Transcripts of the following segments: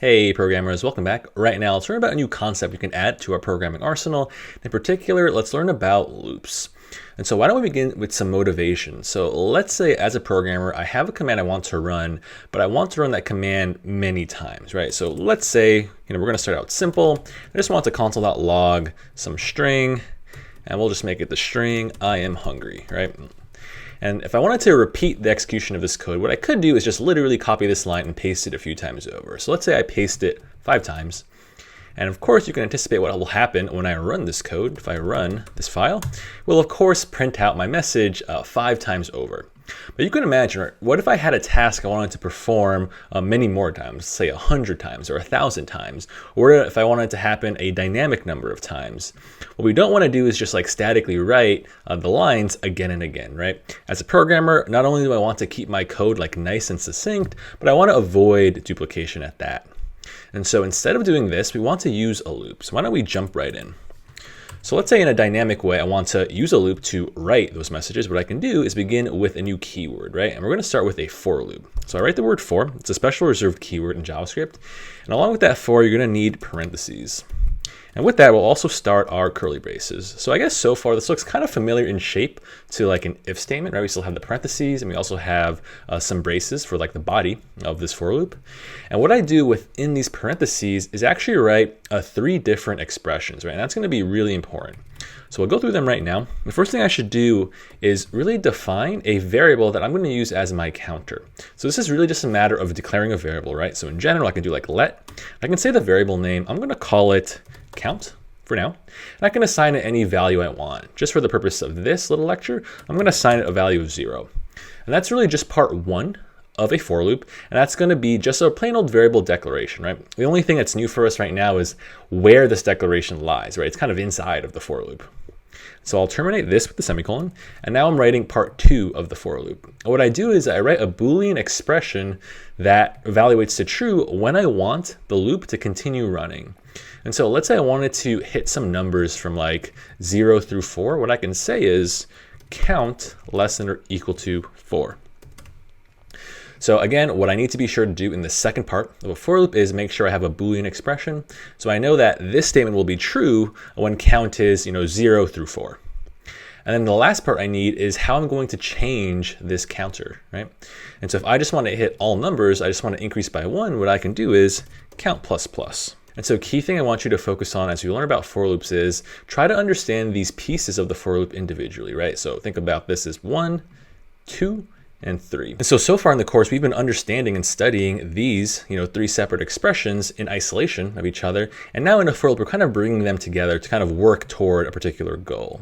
Hey programmers, welcome back. Right now, let's learn about a new concept we can add to our programming arsenal. In particular, let's learn about loops. And so why don't we begin with some motivation? So let's say as a programmer, I have a command I want to run, but I want to run that command many times, right? So let's say, we're going to start out simple. I just want to console.log some string, and we'll just make it the string, I am hungry, right? And if I wanted to repeat the execution of this code, what I could do is just literally copy this line and paste it a few times over. So let's say I paste it 5 times. And of course, you can anticipate what will happen when I run this code. If I run this file, it will of course print out my message 5 times over. But you can imagine, right, what if I had a task I wanted to perform many more times, say 100 times or 1,000 times, or if I wanted it to happen a dynamic number of times. What we don't want to do is just like statically write the lines again and again, right? As a programmer, not only do I want to keep my code like nice and succinct, but I want to avoid duplication at that. And so instead of doing this, we want to use a loop. So why don't we jump right in? So let's say in a dynamic way, I want to use a loop to write those messages. What I can do is begin with a new keyword, right? And we're going to start with a for loop. So I write the word for. It's a special reserved keyword in JavaScript. And along with that for, you're going to need parentheses. And with that, we'll also start our curly braces. So I guess so far, this looks kind of familiar in shape to like an if statement, right? We still have the parentheses and we also have some braces for like the body of this for loop. And what I do within these parentheses is actually write 3 different expressions, right? And that's going to be really important. So we'll go through them right now. The first thing I should do is really define a variable that I'm going to use as my counter. So this is really just a matter of declaring a variable, right? So in general, I can do like let. I can say the variable name. I'm going to call it count for now. And I can assign it any value I want. Just for the purpose of this little lecture, I'm going to assign it a value of 0. And that's really just part 1 of a for loop, and that's going to be just a plain old variable declaration, right? The only thing that's new for us right now is where this declaration lies, right? It's kind of inside of the for loop. So I'll terminate this with the semicolon, and now I'm writing part 2 of the for loop. And what I do is I write a Boolean expression that evaluates to true when I want the loop to continue running. And so let's say I wanted to hit some numbers from like 0 through 4. What I can say is count less than or equal to 4. So again, what I need to be sure to do in the second part of a for loop is make sure I have a Boolean expression. So I know that this statement will be true when count is 0 through 4. And then the last part I need is how I'm going to change this counter, right? And so if I just want to hit all numbers, I just want to increase by 1, what I can do is count plus plus. And so key thing I want you to focus on as you learn about for loops is try to understand these pieces of the for loop individually, right? So think about this as 1, 2, and 3. And so far in the course, we've been understanding and studying these, 3 separate expressions in isolation of each other. And now in a for loop, we're kind of bringing them together to kind of work toward a particular goal.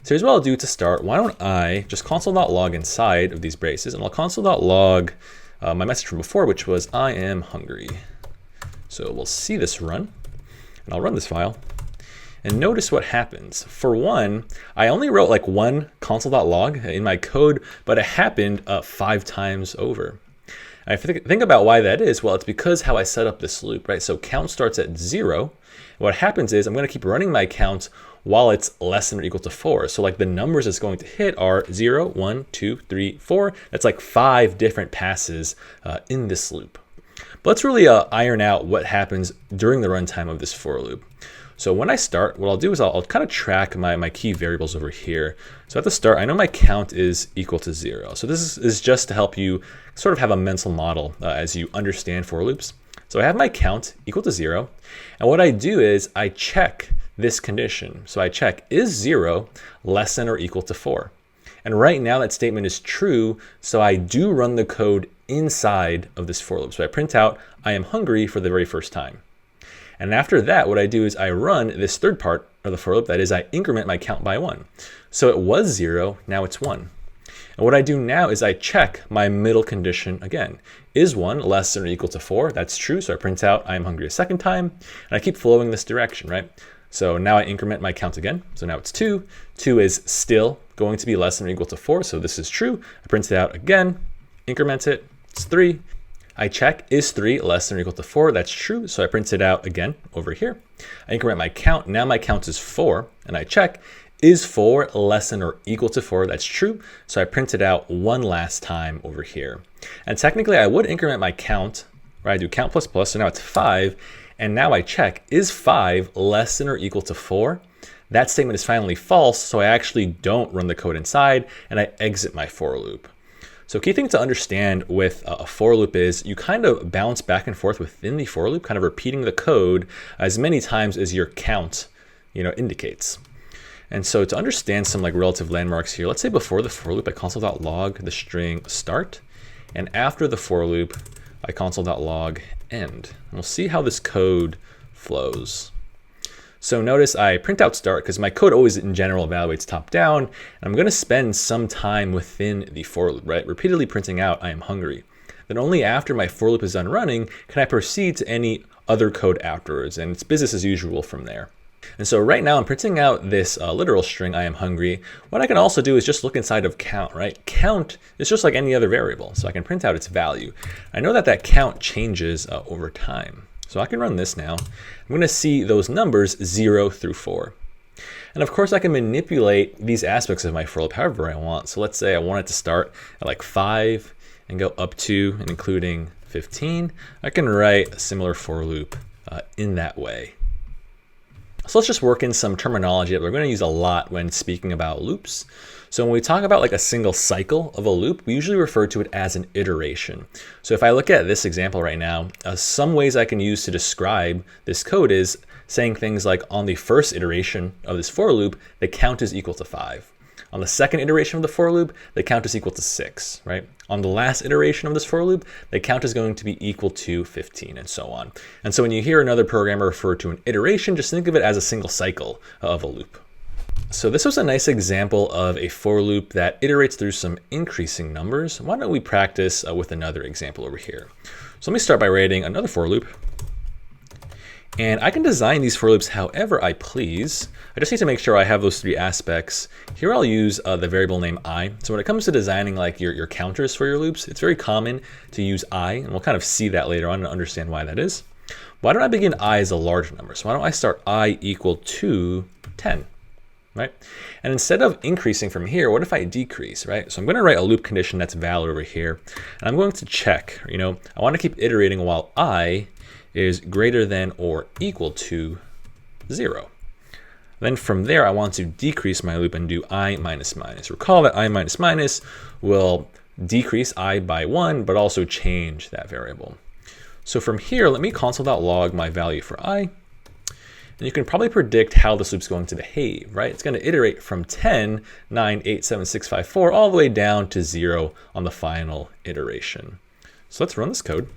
So here's what I'll do to start. Why don't I just console.log inside of these braces, and I'll console.log my message from before, which was I am hungry. So we'll see this run, and I'll run this file. And notice what happens. For one, I only wrote like one console.log in my code, but it happened 5 times over. And if you think about why that is, well, it's because how I set up this loop, right? So count starts at 0. What happens is I'm going to keep running my count while it's less than or equal to 4. So like the numbers it's going to hit are 0, 1, 2, 3, 4. That's like 5 different passes in this loop. But let's really iron out what happens during the runtime of this for loop. So when I start, what I'll do is I'll kind of track my key variables over here. So at the start, I know my count is equal to 0. So this is just to help you sort of have a mental model as you understand for loops. So I have my count equal to 0. And what I do is I check this condition. So I check, is 0 less than or equal to 4? And right now that statement is true, so I do run the code inside of this for loop. So I print out, I am hungry for the very first time. And after that, what I do is I run this third part of the for loop, that is I increment my count by 1. So it was 0, now it's 1. And what I do now is I check my middle condition again. Is 1 less than or equal to 4? That's true, so I print out I am hungry a second time, and I keep flowing this direction, right? So now I increment my count again, so now it's 2. 2 is still going to be less than or equal to 4, so this is true. I print it out again, increment it, it's 3. I check, is 3 less than or equal to 4? That's true, so I print it out again over here. I increment my count, now my count is 4, and I check, is 4 less than or equal to 4? That's true, so I print it out one last time over here. And technically I would increment my count where I do count plus plus, so now it's 5, and now I check, is 5 less than or equal to 4? That statement is finally false, so I actually don't run the code inside, and I exit my for loop. So key thing to understand with a for loop is you kind of bounce back and forth within the for loop, kind of repeating the code as many times as your count, indicates. And so to understand some like relative landmarks here, let's say before the for loop, I console.log the string start, and after the for loop, I console.log end. And we'll see how this code flows. So notice I print out start because my code always in general evaluates top down, and I'm going to spend some time within the for loop, right? Repeatedly printing out I am hungry. Then only after my for loop is done running can I proceed to any other code afterwards, and it's business as usual from there. And so right now I'm printing out this literal string I am hungry. What I can also do is just look inside of count, right? Count is just like any other variable, so I can print out its value. I know that that count changes over time. So I can run this now. I'm going to see those numbers 0 through 4. And of course I can manipulate these aspects of my for loop however I want. So let's say I want it to start at like 5 and go up to and including 15. I can write a similar for loop in that way. So let's just work in some terminology that we're going to use a lot when speaking about loops. So when we talk about like a single cycle of a loop, we usually refer to it as an iteration. So if I look at this example right now, some ways I can use to describe this code is saying things like on the first iteration of this for loop, the count is equal to 5. On the second iteration of the for loop, the count is equal to 6, right? On the last iteration of this for loop, the count is going to be equal to 15 and so on. And so when you hear another programmer refer to an iteration, just think of it as a single cycle of a loop. So this was a nice example of a for loop that iterates through some increasing numbers. Why don't we practice with another example over here? So let me start by writing another for loop. And I can design these for loops however I please. I just need to make sure I have those 3 aspects. Here I'll use the variable name I. So when it comes to designing like your counters for your loops, it's very common to use I, and we'll kind of see that later on and understand why that is. Why don't I begin I as a large number? So why don't I start I equal to 10? Right? And instead of increasing from here, what if I decrease, right? So I'm going to write a loop condition that's valid over here, and I'm going to check, I want to keep iterating while I is greater than or equal to 0. Then from there, I want to decrease my loop and do I minus minus. Recall that I minus minus will decrease I by 1, but also change that variable. So from here, let me console.log my value for I. And you can probably predict how this loop's going to behave, right? It's going to iterate from 10, 9, 8, 7, 6, 5, 4, all the way down to 0 on the final iteration. So let's run this code.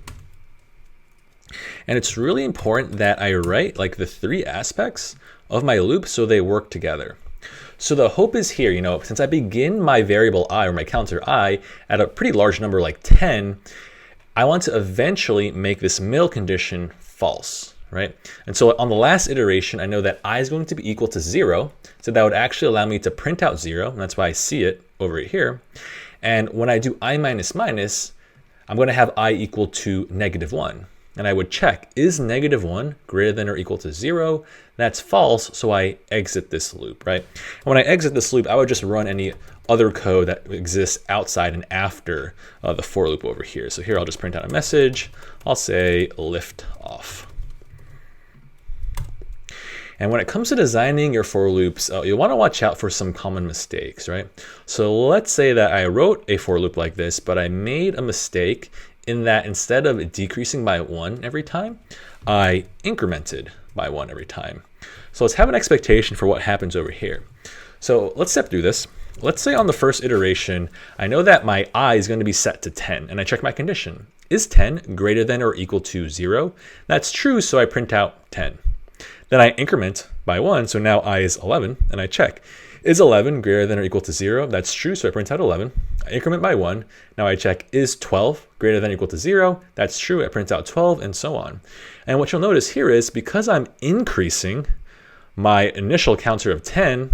And it's really important that I write like the 3 aspects of my loop so they work together. So the hope is here, since I begin my variable I or my counter I at a pretty large number like 10, I want to eventually make this middle condition false. Right? And so on the last iteration, I know that I is going to be equal to 0. So that would actually allow me to print out 0. And that's why I see it over here. And when I do I minus minus, I'm going to have I equal to -1. And I would check, is -1 greater than or equal to 0? That's false, so I exit this loop, right? And when I exit this loop, I would just run any other code that exists outside and after the for loop over here. So here I'll just print out a message. I'll say lift off. And when it comes to designing your for loops, you'll want to watch out for some common mistakes, right? So let's say that I wrote a for loop like this, but I made a mistake in that instead of decreasing by 1 every time, I incremented by 1 every time. So let's have an expectation for what happens over here. So let's step through this. Let's say on the first iteration, I know that my I is going to be set to 10, and I check my condition. Is 10 greater than or equal to 0? That's true, so I print out 10. Then I increment by 1, so now I is 11, and I check. Is 11 greater than or equal to 0? That's true, so I print out 11. I increment by 1. Now I check, is 12 greater than or equal to 0? That's true, I print out 12, and so on. And what you'll notice here is because I'm increasing my initial counter of 10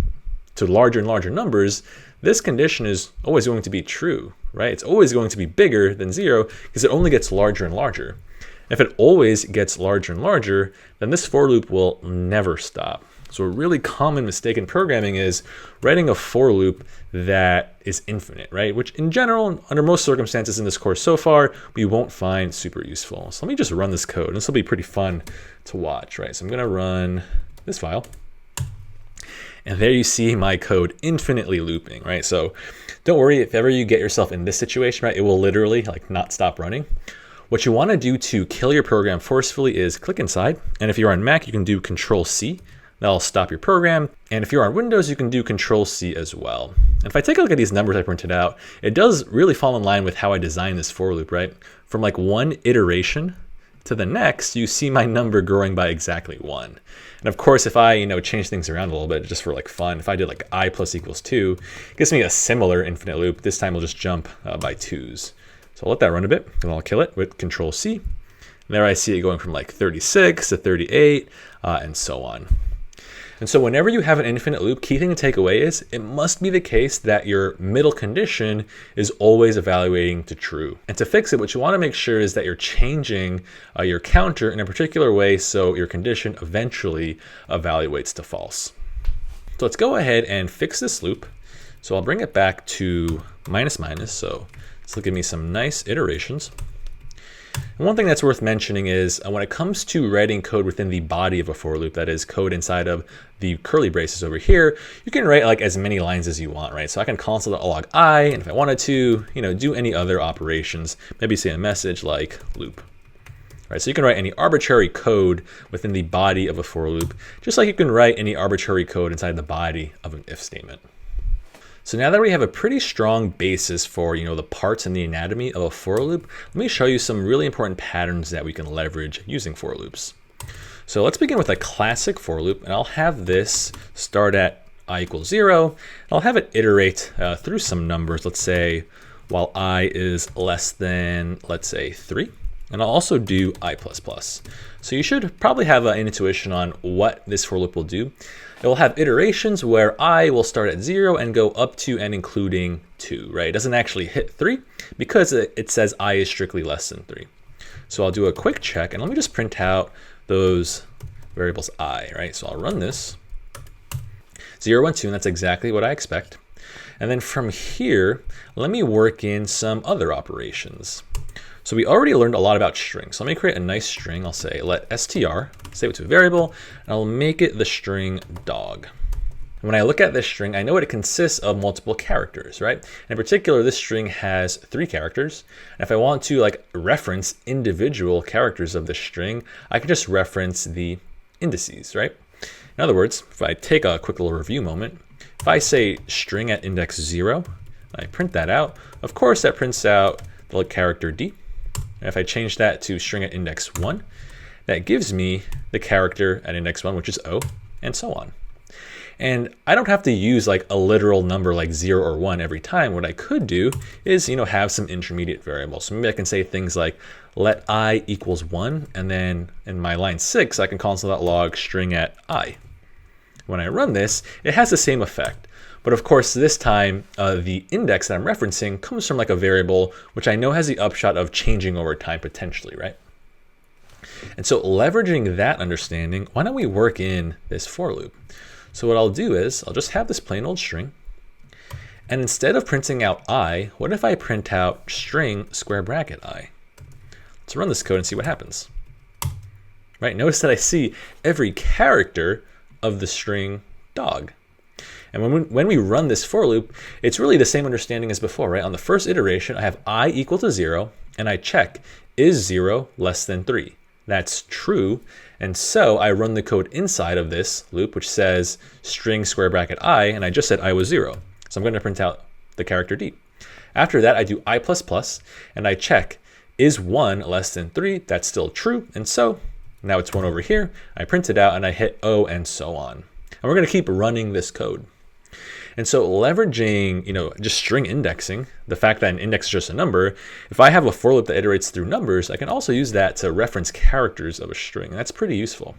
to larger and larger numbers, this condition is always going to be true, right? It's always going to be bigger than 0 because it only gets larger and larger. If it always gets larger and larger, then this for loop will never stop. So a really common mistake in programming is writing a for loop that is infinite, right? Which in general, under most circumstances in this course so far, we won't find super useful. So let me just run this code. This will be pretty fun to watch, right? So I'm gonna run this file. And there you see my code infinitely looping, right? So don't worry if ever you get yourself in this situation, right? It will literally like not stop running. What you wanna do to kill your program forcefully is click inside. And if you're on Mac, you can do Control-C. That'll stop your program. And if you're on Windows, you can do Control-C as well. And if I take a look at these numbers I printed out, it does really fall in line with how I designed this for loop, right? From like one iteration to the next, you see my number growing by exactly 1. And of course, if I change things around a little bit just for like fun, if I did like I plus equals 2, it gives me a similar infinite loop. This time we'll just jump by 2s. So I'll let that run a bit, and I'll kill it with Control-C. And there I see it going from like 36 to 38, and so on. And so whenever you have an infinite loop, key thing to take away is it must be the case that your middle condition is always evaluating to true. And to fix it, what you want to make sure is that you're changing your counter in a particular way so your condition eventually evaluates to false. So let's go ahead and fix this loop. So I'll bring it back to minus minus. So this will give me some nice iterations. And one thing that's worth mentioning is when it comes to writing code within the body of a for loop, that is code inside of the curly braces over here, you can write like as many lines as you want, right? So I can console.log I, and if I wanted to, do any other operations, maybe say a message like loop. Right, so you can write any arbitrary code within the body of a for loop, just like you can write any arbitrary code inside the body of an if statement. So now that we have a pretty strong basis for the parts and the anatomy of a for loop, let me show you some really important patterns that we can leverage using for loops. So let's begin with a classic for loop, and I'll have this start at I equals 0. I'll have it iterate through some numbers, let's say while I is less than, let's say 3. And I'll also do I++. So you should probably have an intuition on what this for loop will do. It will have iterations where I will start at 0 and go up to and including 2, right? It doesn't actually hit 3 because it says I is strictly less than 3. So I'll do a quick check, and let me just print out those variables I, right? So I'll run this. 0, 1, 2, and that's exactly what I expect. And then from here, let me work in some other operations. So we already learned a lot about strings. So let me create a nice string. I'll say let str, save it to a variable, and I'll make it the string dog. And when I look at this string, I know it consists of multiple characters, right? In particular, this string has 3 characters. And if I want to reference individual characters of this string, I can just reference the indices, right? In other words, if I take a quick little review moment, if I say string at index 0, I print that out. Of course, that prints out the character D. And if I change that to string at index 1, that gives me the character at index 1, which is O, and so on. And I don't have to use a literal number like 0 or 1 every time. What I could do is have some intermediate variables. So maybe I can say things like let I equals 1, and then in my line 6, I can console.log string at I. When I run this, it has the same effect. But of course, this time, the index that I'm referencing comes from a variable, which I know has the upshot of changing over time potentially, right? And so leveraging that understanding, why don't we work in this for loop? So what I'll do is I'll just have this plain old string. And instead of printing out I, what if I print out string square bracket I? Let's run this code and see what happens. Right, notice that I see every character of the string dog. And when we run this for loop, it's really the same understanding as before, right? On the first iteration, I have I equal to 0, and I check, is 0 less than 3? That's true. And so I run the code inside of this loop, which says string square bracket I, and I just said I was 0. So I'm going to print out the character D. After that, I do I++, and I check, is 1 less than 3? That's still true. And so now it's 1 over here. I print it out, and I hit O, and so on. And we're going to keep running this code. And so leveraging, just string indexing, the fact that an index is just a number, if I have a for loop that iterates through numbers, I can also use that to reference characters of a string. And that's pretty useful.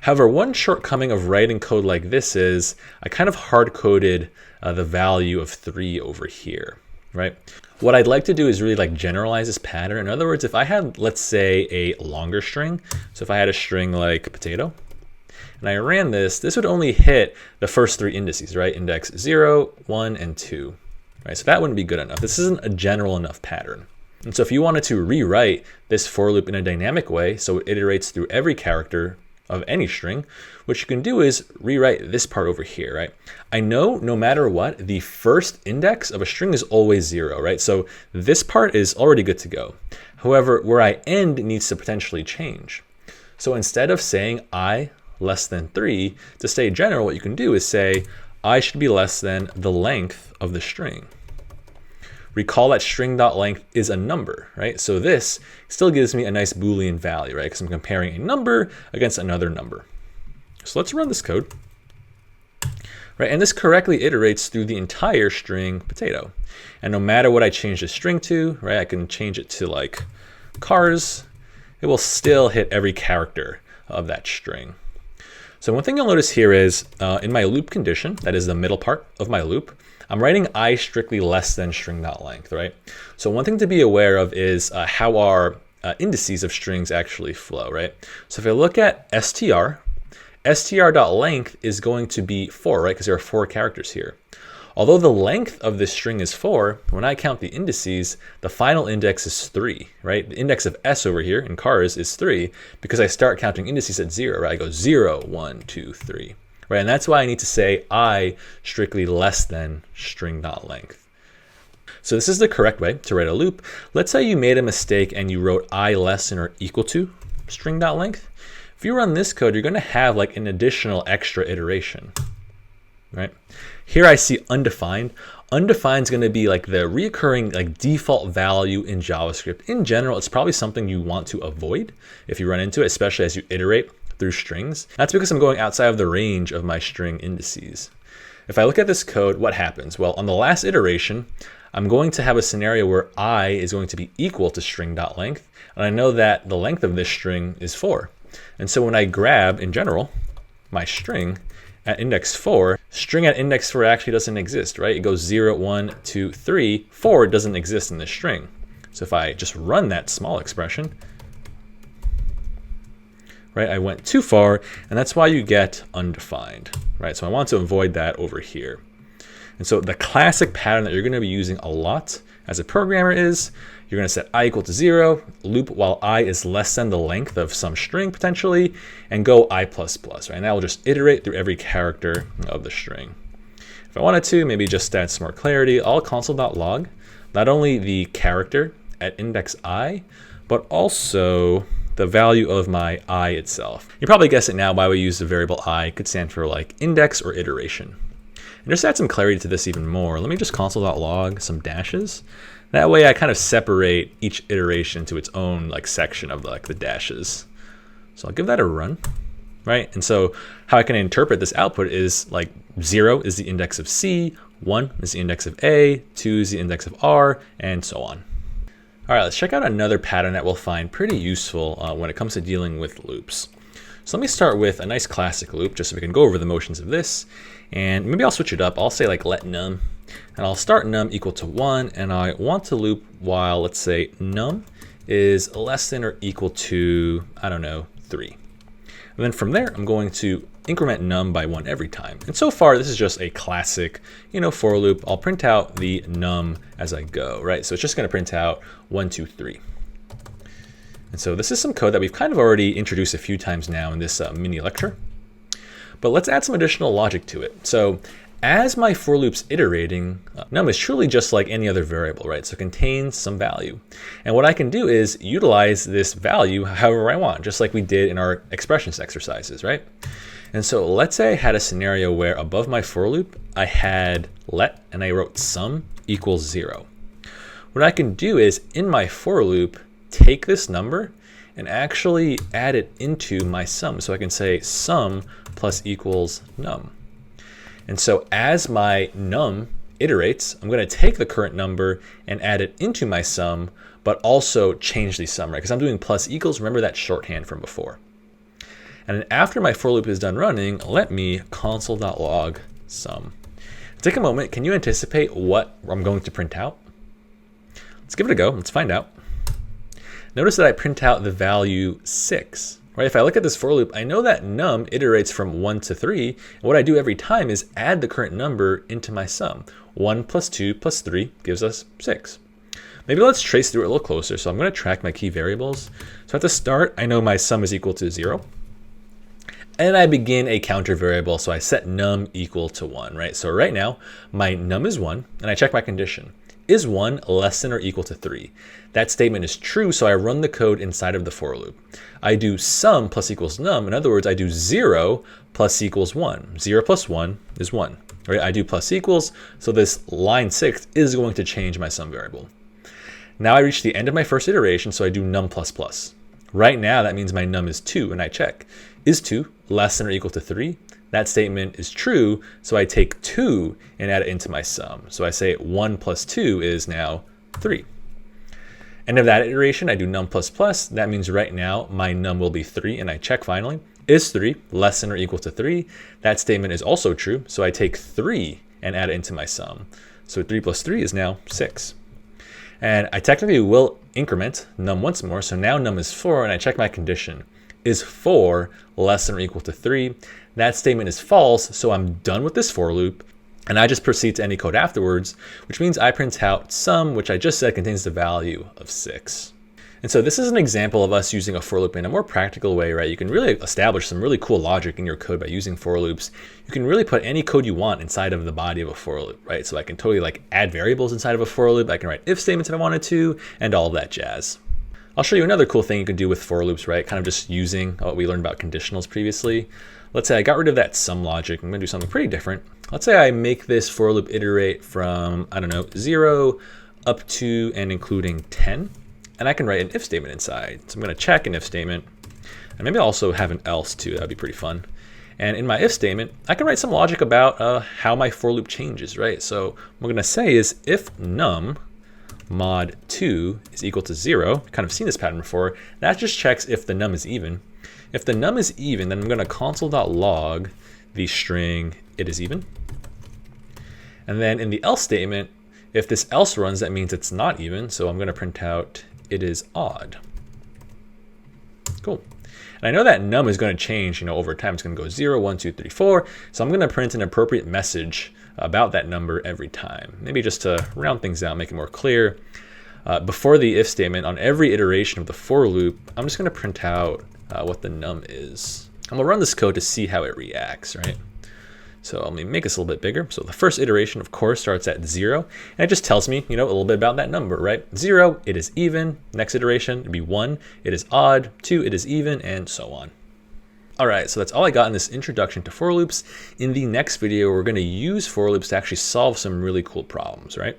However, one shortcoming of writing code like this is I kind of hard-coded the value of 3 over here, right? What I'd like to do is really generalize this pattern. In other words, if I had, let's say, a longer string, so if I had a string like potato, and I ran this, this would only hit the first 3 indices, right? Index 0, 1, and 2, right? So that wouldn't be good enough. This isn't a general enough pattern. And so if you wanted to rewrite this for loop in a dynamic way, so it iterates through every character of any string, what you can do is rewrite this part over here, right? I know no matter what, the first index of a string is always 0, right? So this part is already good to go. However, where I end needs to potentially change. So instead of saying I less than 3, to stay general, what you can do is say I should be less than the length of the string. Recall that string.length is a number, right? So this still gives me a nice Boolean value, right? Because I'm comparing a number against another number. So let's run this code, right? And this correctly iterates through the entire string potato. And no matter what I change the string to, right? I can change it to like cars. It will still hit every character of that string. So one thing you'll notice here is in my loop condition, that is the middle part of my loop, I'm writing I strictly less than string.length, right? So one thing to be aware of is how our indices of strings actually flow, right? So if I look at str.length is going to be 4, right? Because there are 4 characters here. Although the length of this string is 4, when I count the indices, the final index is 3, right? The index of s over here in cars is 3 because I start counting indices at 0, right? I go 0, 1, 2, 3. Right, and that's why I need to say I strictly less than string.length. So this is the correct way to write a loop. Let's say you made a mistake and you wrote I less than or equal to string.length. If you run this code, you're going to have like an additional extra iteration, right? Here I see undefined. Undefined is going to be like the reoccurring like default value in JavaScript. In general, it's probably something you want to avoid if you run into it, especially as you iterate through strings. That's because I'm going outside of the range of my string indices. If I look at this code, what happens? Well, on the last iteration, I'm going to have a scenario where I is going to be equal to string.length, and I know that the length of this string is 4. And so when I grab, in general, my string at index 4, string at index 4 actually doesn't exist, right? It goes 0, 1, 2, 3. 4 doesn't exist in this string. So if I just run that small expression, right, I went too far, and that's why you get undefined, right? So I want to avoid that over here. And so the classic pattern that you're going to be using a lot as a programmer is you're going to set I equal to 0, loop while I is less than the length of some string potentially, and go I++, right? And that will just iterate through every character of the string. If I wanted to, maybe just add some more clarity, I'll console.log not only the character at index I, but also the value of my I itself. You probably guess it now why we use the variable I. It could stand for like index or iteration. And just to add some clarity to this even more, let me just console.log some dashes. That way I kind of separate each iteration to its own like section of like the dashes. So I'll give that a run, right? And so how I can interpret this output is like 0 is the index of C, 1 is the index of A, 2 is the index of R, and so on. All right, let's check out another pattern that we'll find pretty useful when it comes to dealing with loops. So let me start with a nice classic loop, just so we can go over the motions of this. And maybe I'll switch it up. I'll say like let num, and I'll start num equal to 1, and I want to loop while, let's say, num is less than or equal to, I don't know, 3. And then from there, I'm going to increment num by 1 every time. And so far, this is just a classic, for loop. I'll print out the num as I go, right? So it's just going to print out 1, 2, 3. And so this is some code that we've kind of already introduced a few times now in this mini lecture. But let's add some additional logic to it. So as my for loop's iterating, num is truly just like any other variable, right? So it contains some value. And what I can do is utilize this value however I want, just like we did in our expressions exercises, right? And so let's say I had a scenario where above my for loop, I had let, and I wrote sum equals 0. What I can do is in my for loop, take this number and actually add it into my sum. So I can say sum plus equals num. And so as my num iterates, I'm going to take the current number and add it into my sum, but also change the sum, right? Because I'm doing plus equals, remember that shorthand from before. And then after my for loop is done running, let me console.log sum. Take a moment, can you anticipate what I'm going to print out? Let's give it a go, let's find out. Notice that I print out the value 6, right? If I look at this for loop, I know that num iterates from 1 to 3. And what I do every time is add the current number into my sum. 1 plus 2 plus 3 gives us 6. Maybe let's trace through it a little closer. So I'm going to track my key variables. So at the start, I know my sum is equal to 0. And I begin a counter variable. So I set num equal to 1, right? So right now, my num is 1, and I check my condition. Is 1 less than or equal to 3? That statement is true, so I run the code inside of the for loop. I do sum plus equals num. In other words, I do 0 plus equals 1. 0 plus 1 is 1. Right? I do plus equals, so this line 6 is going to change my sum variable. Now I reach the end of my first iteration, so I do num plus plus. Right now, that means my num is 2, and I check. Is 2 less than or equal to 3? That statement is true, so I take 2 and add it into my sum. So I say 1 plus 2 is now 3. End of that iteration, I do num plus plus. That means right now my num will be 3, and I check finally. Is 3 less than or equal to 3? That statement is also true, so I take 3 and add it into my sum. So 3 plus 3 is now 6. And I technically will increment num once more, so now num is 4, and I check my condition. Is 4 less than or equal to 3? That statement is false, so I'm done with this for loop, and I just proceed to any code afterwards, which means I print out sum, which I just said contains the value of 6. And so this is an example of us using a for loop in a more practical way, right? You can really establish some really cool logic in your code by using for loops. You can really put any code you want inside of the body of a for loop, right? So I can totally like add variables inside of a for loop. I can write if statements if I wanted to, and all of that jazz. I'll show you another cool thing you can do with for loops, right? Kind of just using what we learned about conditionals previously. Let's say I got rid of that sum logic. I'm going to do something pretty different. Let's say I make this for loop iterate from, 0 up to and including 10. And I can write an if statement inside. So I'm going to check an if statement. And maybe I'll also have an else too. That would be pretty fun. And in my if statement, I can write some logic about how my for loop changes, right? So what I'm going to say is if num mod 2 is equal to 0, kind of seen this pattern before, that just checks if the num is even. If the num is even, then I'm going to console.log the string it is even. And then in the else statement, if this else runs, that means it's not even. So I'm going to print out it is odd. Cool. And I know that num is going to change, over time. It's going to go 0, 1, 2, 3, 4. So I'm going to print an appropriate message about that number every time. Maybe just to round things out, make it more clear. Before the if statement, on every iteration of the for loop, I'm just going to print out what the num is. I'm going to run this code to see how it reacts, right? So let me make this a little bit bigger. So the first iteration, of course, starts at 0. And it just tells me, a little bit about that number, right? 0, it is even. Next iteration, it'd be 1, it is odd. 2, it is even, and so on. All right, so that's all I got in this introduction to for loops. In the next video, we're going to use for loops to actually solve some really cool problems, right?